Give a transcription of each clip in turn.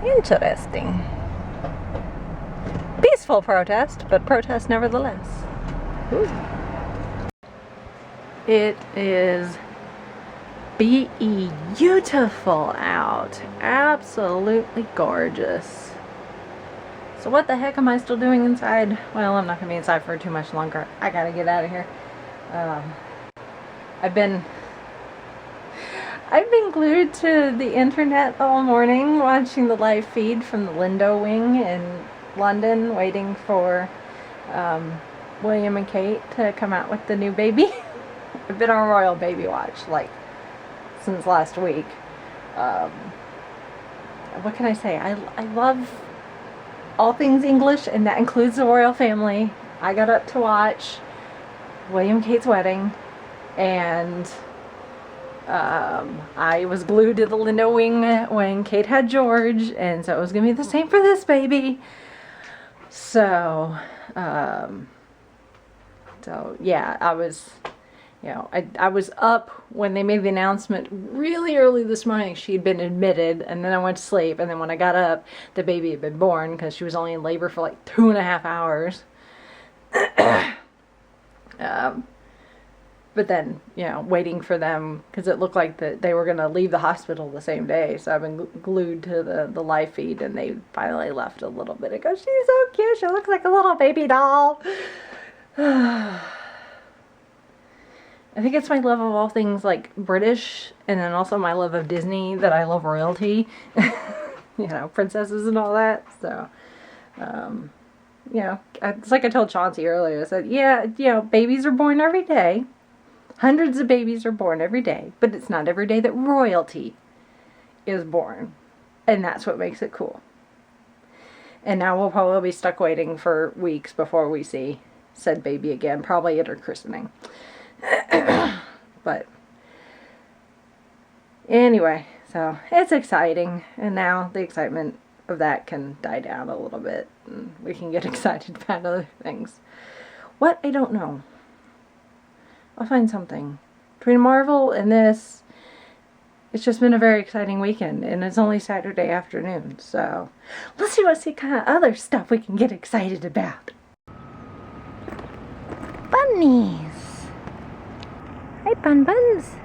Interesting. Peaceful protest, but protest nevertheless. Ooh. It is beautiful out. Absolutely gorgeous. So what the heck am I still doing inside? Well, I'm not going to be inside for too much longer. I gotta get out of here. I've been glued to the internet all morning watching the live feed from the Lindo wing in London, waiting for William and Kate to come out with the new baby. I've been on royal baby watch like since last week. What can I say? I love all things English, and that includes the royal family. I got up to watch William and Kate's wedding, and I was glued to the Lindo wing when Kate had George, and so it was gonna be the same for this baby. So yeah, I was, you know, I was up when they made the announcement really early this morning. She had been admitted, and then I went to sleep, and then when I got up, the baby had been born because she was only in labor for like 2.5 hours. But then, you know, waiting for them, because it looked like that they were going to leave the hospital the same day. So I've been glued to the live feed, and they finally left a little bit ago. She's so cute. She looks like a little baby doll. I think it's my love of all things like British, and then also my love of Disney, that I love royalty. You know, princesses and all that. So, you know, it's like I told Chauncey earlier. I said, yeah, you know, babies are born every day. Hundreds of babies are born every day, but it's not every day that royalty is born. And that's what makes it cool. And now we'll probably be stuck waiting for weeks before we see said baby again, probably at her christening. But anyway, so it's exciting, and now the excitement of that can die down a little bit, and we can get excited about other things. What? I don't know. I'll find something. Between Marvel and this, it's just been a very exciting weekend, and it's only Saturday afternoon, so let's see what kind of other stuff we can get excited about. Bunnies! Hi, Bun Buns!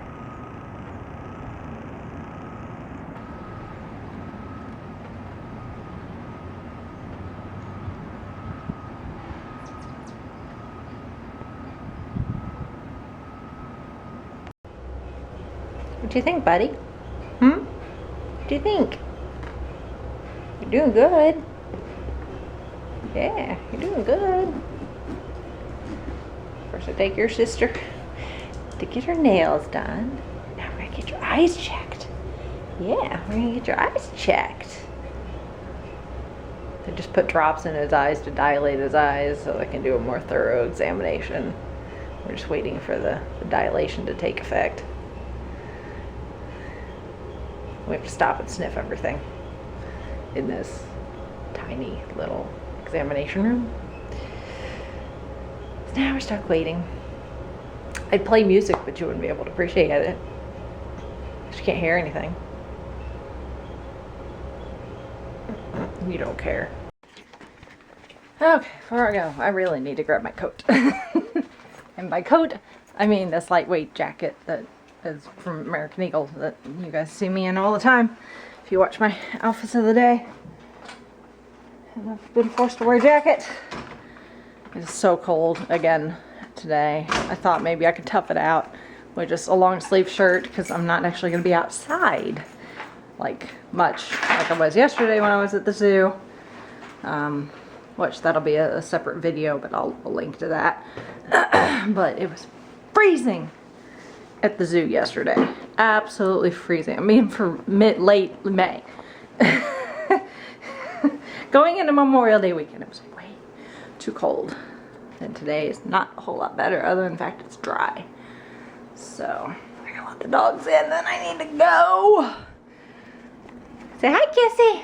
What do you think, buddy? What do you think? You're doing good. Yeah, you're doing good. First I take your sister to get her nails done. Now we're gonna get your eyes checked. Yeah, we're gonna get your eyes checked. They just put drops in his eyes to dilate his eyes so they can do a more thorough examination. We're just waiting for the dilation to take effect. We have to stop and sniff everything in this tiny little examination room. So now we're stuck waiting. I'd play music, but you wouldn't be able to appreciate it. You can't hear anything. You don't care. Okay, before I go, I really need to grab my coat. And by coat, I mean this lightweight jacket that is from American Eagle that you guys see me in all the time if you watch my outfits of the day. And I've been forced to wear a jacket. It's so cold again today. I thought maybe I could tough it out with just a long sleeve shirt, because I'm not actually going to be outside like much like I was yesterday when I was at the zoo. Which that'll be a separate video, but I'll link to that. But it was freezing at the zoo yesterday. Absolutely freezing. I mean, for late May. Going into Memorial Day weekend, it was way too cold. And today is not a whole lot better, other than the fact it's dry. So, I gotta let the dogs in, then I need to go. Say hi, Kissy.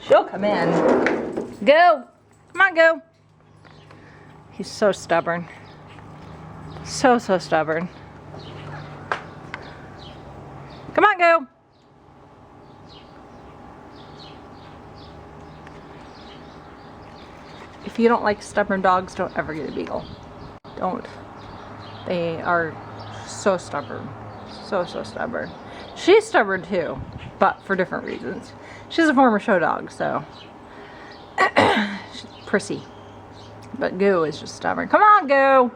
She'll come in. Go. Come on, go. He's so stubborn. So stubborn. Come on, go. if you don't like stubborn dogs, don't ever get a beagle. Don't. They are so stubborn. So stubborn. She's stubborn too, but for different reasons. She's a former show dog, so she's prissy. But Goo is just stubborn. Come on, Goo!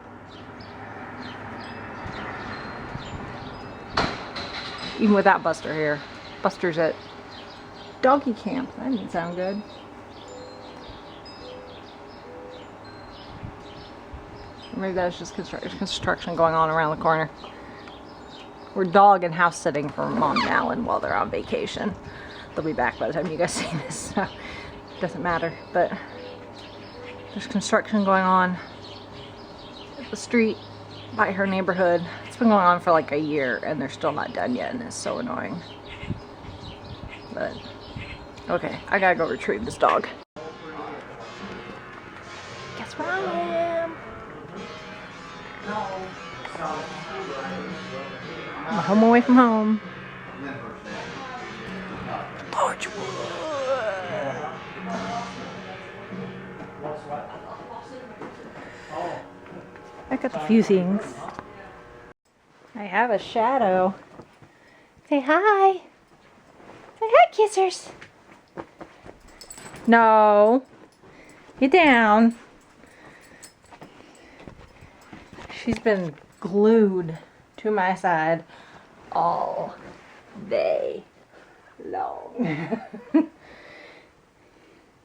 Even without Buster here. Buster's at doggy camp. That didn't sound good. Maybe that's just construction going on around the corner. We're dog and house sitting for Mom and Alan while they're on vacation. They'll be back by the time you guys see this, so it doesn't matter. But there's construction going on at the street by her neighborhood. It's been going on for like a year and they're still not done yet, and it's so annoying. But okay, I gotta go retrieve this dog. Guess where I am? I'm home away from home. I got a few things. I have a shadow. Say hi. Say hi, kissers. No. Get down. She's been glued to my side all day long.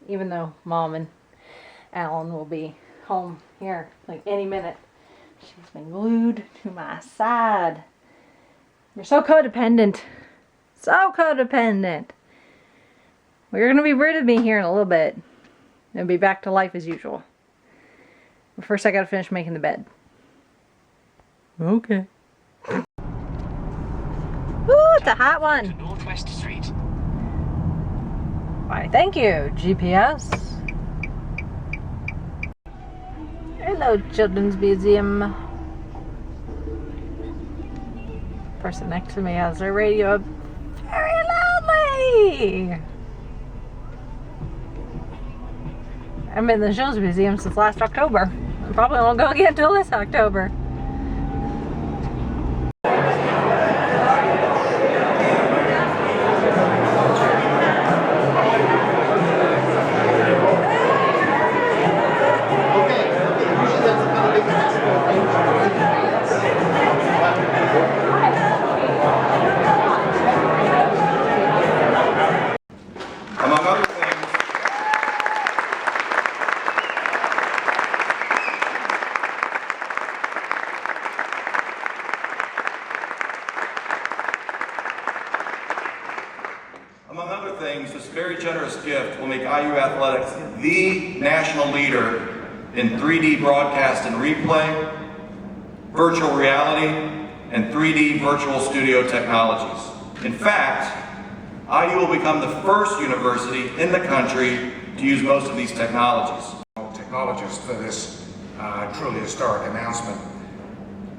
Even though Mom and Alan will be home here like any minute, she's been glued to my side. You're so codependent. So codependent. Well, you're going to be rid of me here in a little bit and be back to life as usual. But first I got to finish making the bed. Okay. Ooh, it's a hot one. Northwest Street. Why, thank you, GPS. Hello, Children's Museum. Person next to me has their radio up very loudly. I've been in the Children's Museum since last October. I probably won't go again until this October. Among other things, this very generous gift will make IU Athletics the national leader in 3D broadcast and replay, virtual reality, and 3D virtual studio technologies. In fact, IU will become the first university in the country to use most of these technologies. Technologists for this truly historic announcement.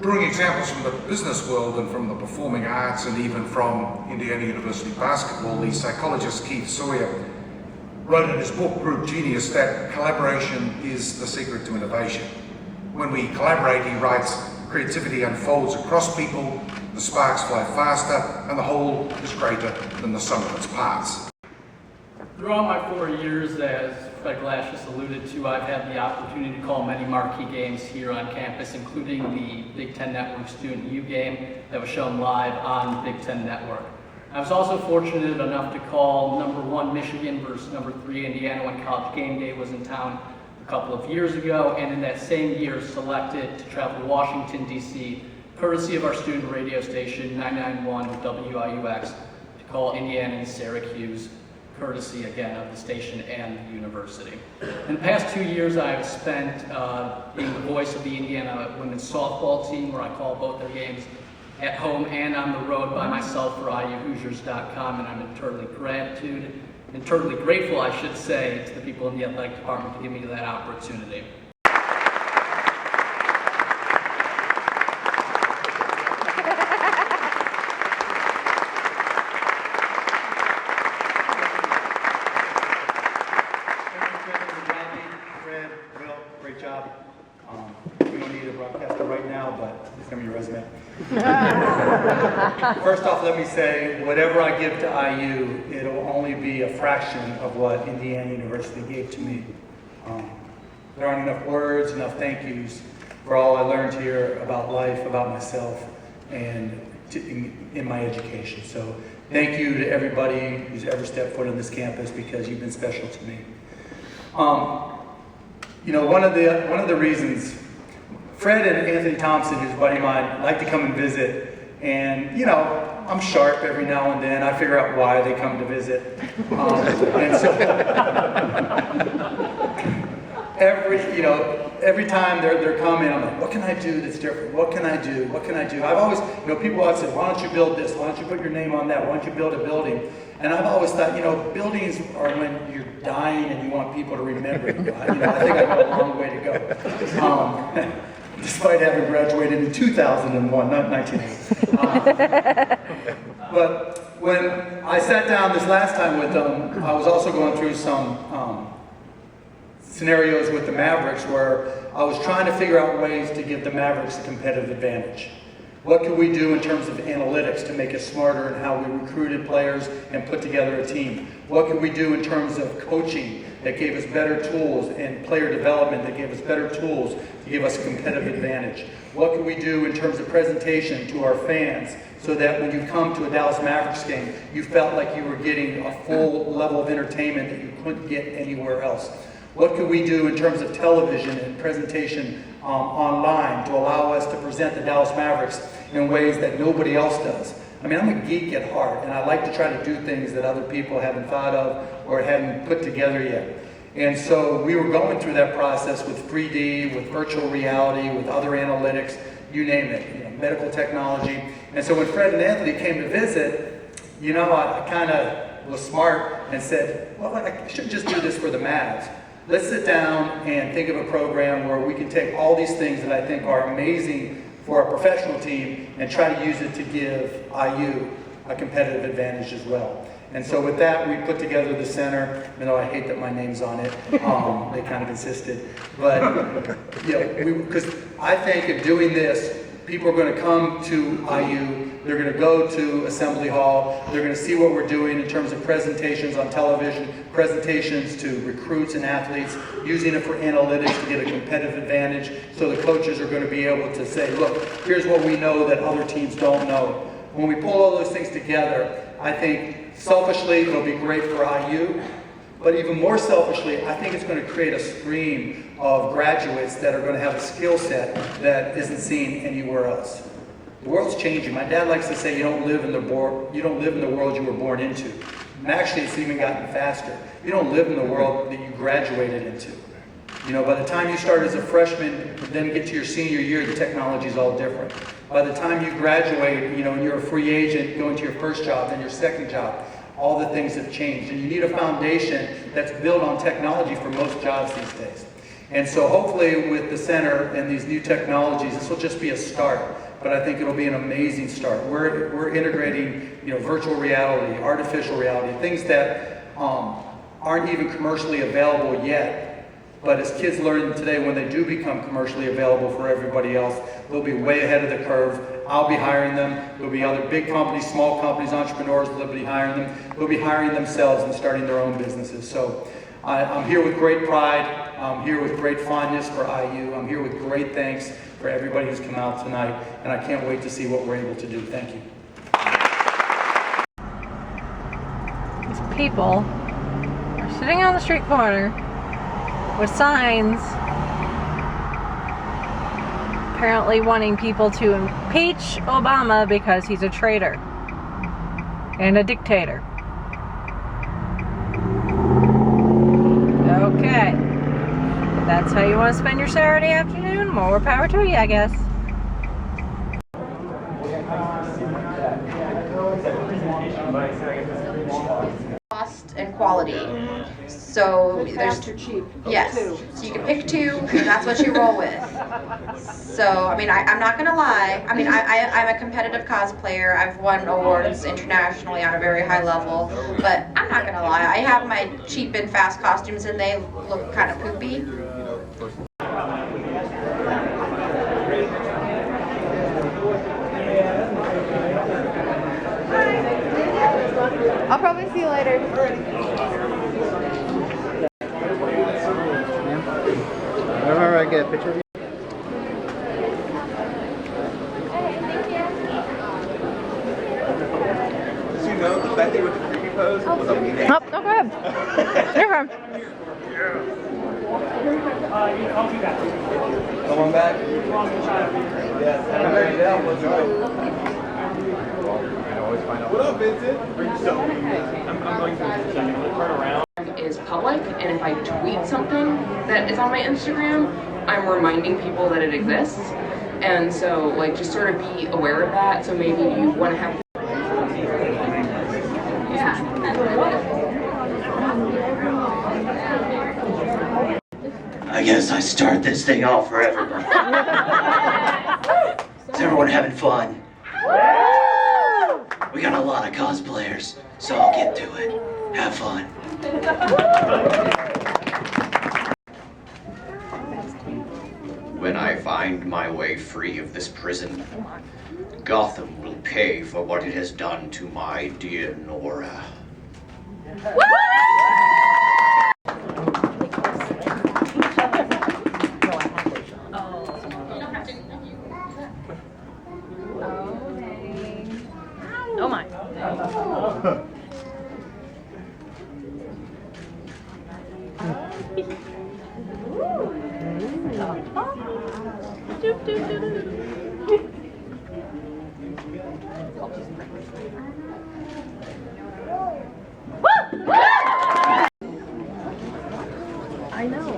Drawing examples from the business world and from the performing arts and even from Indiana University basketball, the psychologist Keith Sawyer wrote in his book Group Genius that collaboration is the secret to innovation. When we collaborate, he writes, creativity unfolds across people, the sparks fly faster, and the whole is greater than the sum of its parts. Throughout my 4 years, as Fred Glass just alluded to, I've had the opportunity to call many marquee games here on campus, including the Big Ten Network Student U game that was shown live on Big Ten Network. I was also fortunate enough to call #1 Michigan versus #3 Indiana when College Game Day was in town a couple of years ago, and in that same year selected to travel to Washington, D.C., courtesy of our student radio station 991 WIUX, to call Indiana and Syracuse, courtesy again of the station and the university. In the past 2 years, I've spent being the voice of the Indiana women's softball team, where I call both their games at home and on the road by myself for IUHoosiers.com, and I'm eternally grateful, I should say, to the people in the athletic department to give me that opportunity. Fred, First off, let me say, whatever I give to IU, it'll only be a fraction of what Indiana University gave to me. There aren't enough words, enough thank yous for all I learned here about life, about myself, and in my education. So thank you to everybody who's ever stepped foot on this campus, because you've been special to me. You know, one of the reasons Fred and Anthony Thompson, who's a buddy of mine, like to come and visit, and you know, I'm sharp every now and then. I figure out why they come to visit, and so every time they're coming, I'm like, what can I do that's different? What can I do? What can I do? I've always, you know, people have said, why don't you build this? Why don't you put your name on that? Why don't you build a building? And I've always thought, you know, buildings are when you're dying and you want people to remember you. You know, I think I got a long way to go. Despite having graduated in 2001, not 1980. But when I sat down this last time with them, I was also going through some scenarios with the Mavericks where I was trying to figure out ways to give the Mavericks a competitive advantage. What could we do in terms of analytics to make us smarter in how we recruited players and put together a team? What could we do in terms of coaching that gave us better tools, and player development that gave us better tools to give us a competitive advantage? What could we do in terms of presentation to our fans so that when you come to a Dallas Mavericks game, you felt like you were getting a full level of entertainment that you couldn't get anywhere else? What could we do in terms of television and presentation online to allow us to present the Dallas Mavericks in ways that nobody else does? I mean, I'm a geek at heart, and I like to try to do things that other people haven't thought of or hadn't put together yet. And so we were going through that process with 3D, with virtual reality, with other analytics, you name it, you know, medical technology. And so when Fred and Anthony came to visit, you know, I kind of was smart and said, well, I should just do this for the Mavs. Let's sit down and think of a program where we can take all these things that I think are amazing for a professional team and try to use it to give IU a competitive advantage as well. And so with that, we put together the center, even though I hate that my name's on it. They kind of insisted. But, you know, because I think in doing this, people are going to come to IU, they're going to go to Assembly Hall, they're going to see what we're doing in terms of presentations on television, presentations to recruits and athletes, using it for analytics to get a competitive advantage, so the coaches are going to be able to say, look, here's what we know that other teams don't know. When we pull all those things together, I think selfishly it'll be great for IU, but even more selfishly, I think it's going to create a stream of graduates that are going to have a skill set that isn't seen anywhere else. The world's changing. My dad likes to say you don't live in the world you were born into. And actually, it's even gotten faster. You don't live in the world that you graduated into. You know, by the time you start as a freshman, then get to your senior year, the technology is all different. By the time you graduate, you know, and you're a free agent, going to your first job, then your second job, all the things have changed. And you need a foundation that's built on technology for most jobs these days. And so hopefully with the center and these new technologies, this will just be a start. But I think it'll be an amazing start. We're integrating, you know, virtual reality, artificial reality, things that aren't even commercially available yet. But as kids learn today, when they do become commercially available for everybody else, they'll be way ahead of the curve. I'll be hiring them. There'll be other big companies, small companies, entrepreneurs, they'll be hiring them. They'll be hiring themselves and starting their own businesses. So I'm here with great pride. I'm here with great fondness for IU. I'm here with great thanks for everybody who's come out tonight. And I can't wait to see what we're able to do. Thank you. These people are sitting on the street corner with signs apparently wanting people to impeach Obama because he's a traitor and a dictator. Okay. If that's how you want to spend your Saturday afternoon, more power to you, I guess. Cost and quality. So there's cheap. yes, so you can pick two, and that's what you roll with. So I mean, I'm not gonna lie. I mean, I'm a competitive cosplayer. I've won awards internationally on a very high level, but I'm not gonna lie. I have my cheap and fast costumes, and they look kind of poopy. I'll probably see you later. Alright, get a picture of you. Did you know the fact that you went to creepy pose was amazing? Oh, no, go ahead. You're fine. Come on back. Yes. What up, Vincent? I'm going to turn around. Is public, and if I tweet something that is on my Instagram, I'm reminding people that it exists. And so, like, just sort of be aware of that. So maybe you want to have. I guess I start this thing off for everyone. Is everyone having fun? We got a lot of cosplayers, so I'll get to it. Have fun. When I find my way free of this prison, Gotham will pay for what it has done to my dear Nora. Oh my. I know.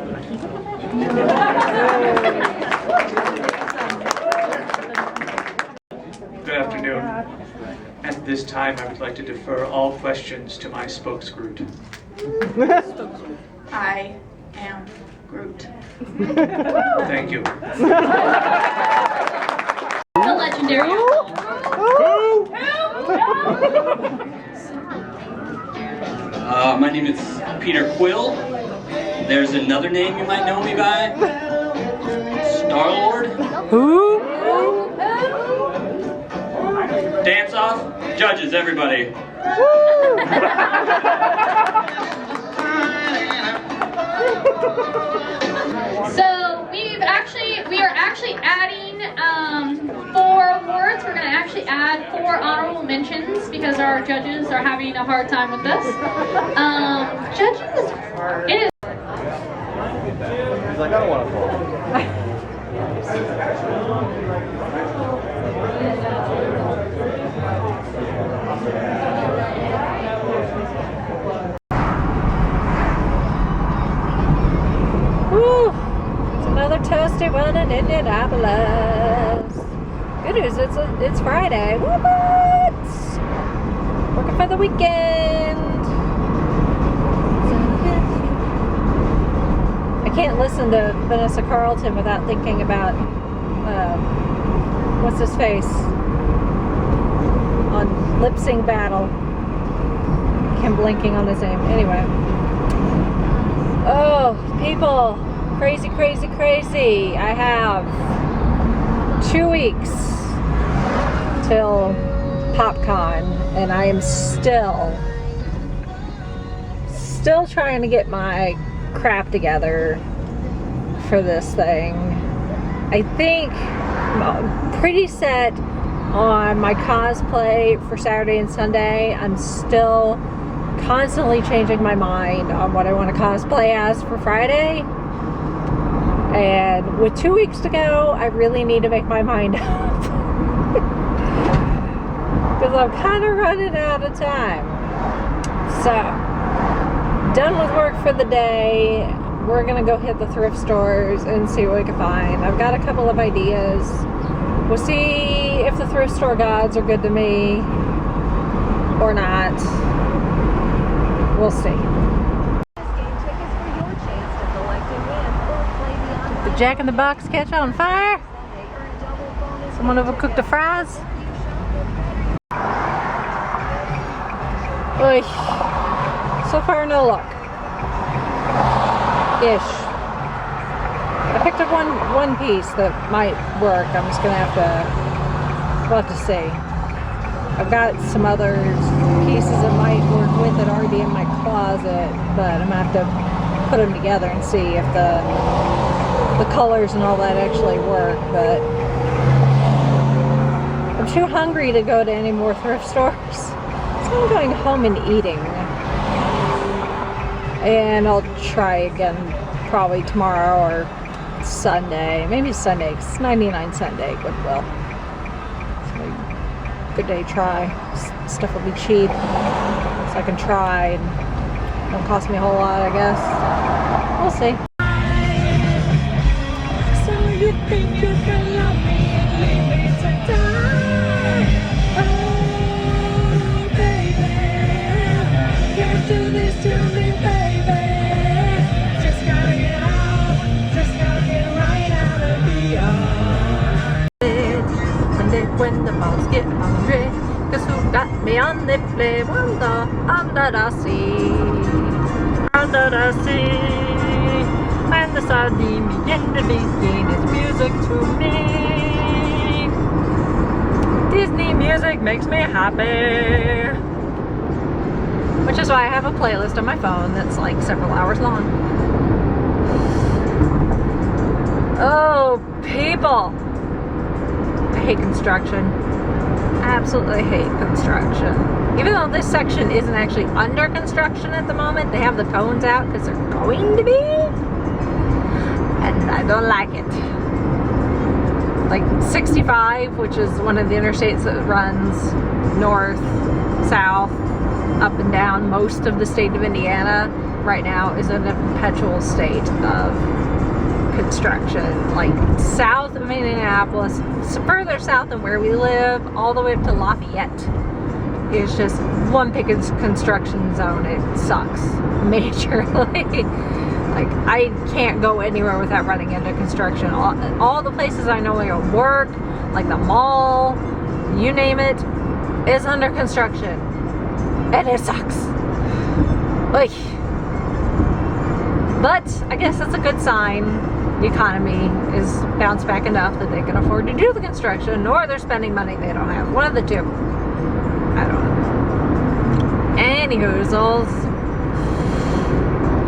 Good afternoon. At this time, I would like to defer all questions to my spokesgroup. I am Groot. Thank you. The legendary. My name is Peter Quill. There's another name you might know me by. Star-Lord. Who? Dance off. Judges, everybody. So we are actually adding 4 awards. We're going to actually add 4 honorable mentions because our judges are having a hard time with this. Judging is hard. It is. He's like, I don't want to fall. Woo! It's another toasty one in Indianapolis. Good news, it's Friday. What? Working for the weekend. I can't listen to Vanessa Carlton without thinking about what's his face on Lip Sync Battle. I'm blinking on his name. Anyway. Oh, people. Crazy, crazy, crazy. I have 2 weeks till PopCon, and I am still trying to get my crap together for this thing. I think I'm pretty set on my cosplay for Saturday and Sunday. I'm still constantly changing my mind on what I want to cosplay as for Friday. And with 2 weeks to go, I really need to make my mind up. Because I'm kind of running out of time. So, done with work for the day. We're going to go hit the thrift stores and see what we can find. I've got a couple of ideas. We'll see if the thrift store gods are good to me or not. We'll see. Did the Jack in the Box catch on fire? Someone overcooked the fries? Oy. So far, no luck. Ish. I picked up one piece that might work. I'm just gonna have to. We'll have to see. I've got some other pieces that might work with it already in my closet, but I'm gonna have to put them together and see if the colors and all that actually work. But I'm too hungry to go to any more thrift stores, so I'm going home and eating. And I'll try again probably tomorrow or Sunday, maybe Sunday, 'cause it's 99-cent day Goodwill. So good day to try. Stuff will be cheap, so I can try, and it won't cost me a whole lot, I guess. We'll see. So you think you can love me and leave me to die? Oh, baby, can't do this to me, baby. Just gotta get out, just gotta get right out of here. When the balls get hungry, 'cause who got me on the play? Wonder under the sea, under the sea. And the sardine begin to begin is music to me. Disney music makes me happy, which is why I have a playlist on my phone that's like several hours long. Oh, people. I hate construction. Absolutely hate construction. Even though this section isn't actually under construction at the moment, they have the cones out because they're going to be. And I don't like it. Like 65, which is one of the interstates that runs north, south, up and down most of the state of Indiana, right now is in a perpetual state of construction. Like south of Minneapolis, further south than where we live, all the way up to Lafayette, is just one big construction zone. It sucks majorly. Like I can't go anywhere without running into construction. All the places I know I go work, like the mall, you name it, is under construction, and it sucks. Like, but I guess it's a good sign. The economy is bounced back enough that they can afford to do the construction, or they're spending money they don't have. One of the two. I don't know. Anywhoozles.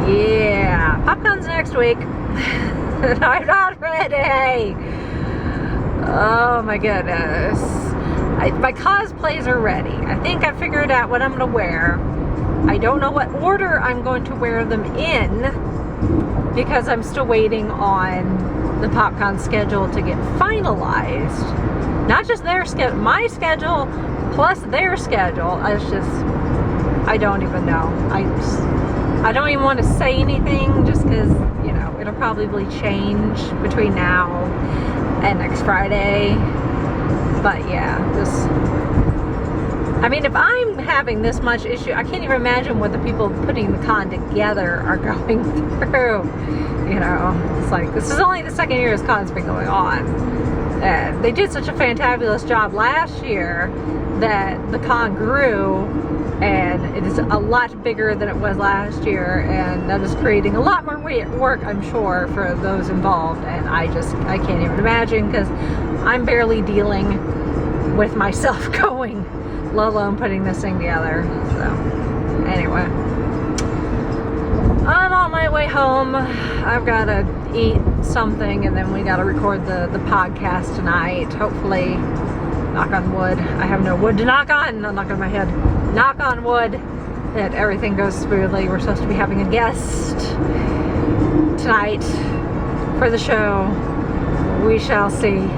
Yeah. PopCon's next week. I'm not ready. Oh my goodness. My cosplays are ready. I think I figured out what I'm going to wear. I don't know what order I'm going to wear them in, because I'm still waiting on the PopCon schedule to get finalized. Not just their schedule, my schedule plus their schedule. I don't even know. I don't even want to say anything just because, you know, it'll probably change between now and next Friday. But yeah, I mean, if I'm having this much issue, I can't even imagine what the people putting the con together are going through. You know, it's like, this is only the second year this con's been going on. And they did such a fantabulous job last year that the con grew, and it is a lot bigger than it was last year, and that is creating a lot more work, I'm sure, for those involved. And I can't even imagine, because I'm barely dealing with myself going, let alone putting this thing together. So anyway, I'm on my way home. I've got to eat something, and then we got to record the podcast tonight. Hopefully, knock on wood, I have no wood to knock on. I'll knock on my head. Knock on wood that everything goes smoothly. We're supposed to be having a guest tonight for the show. We shall see.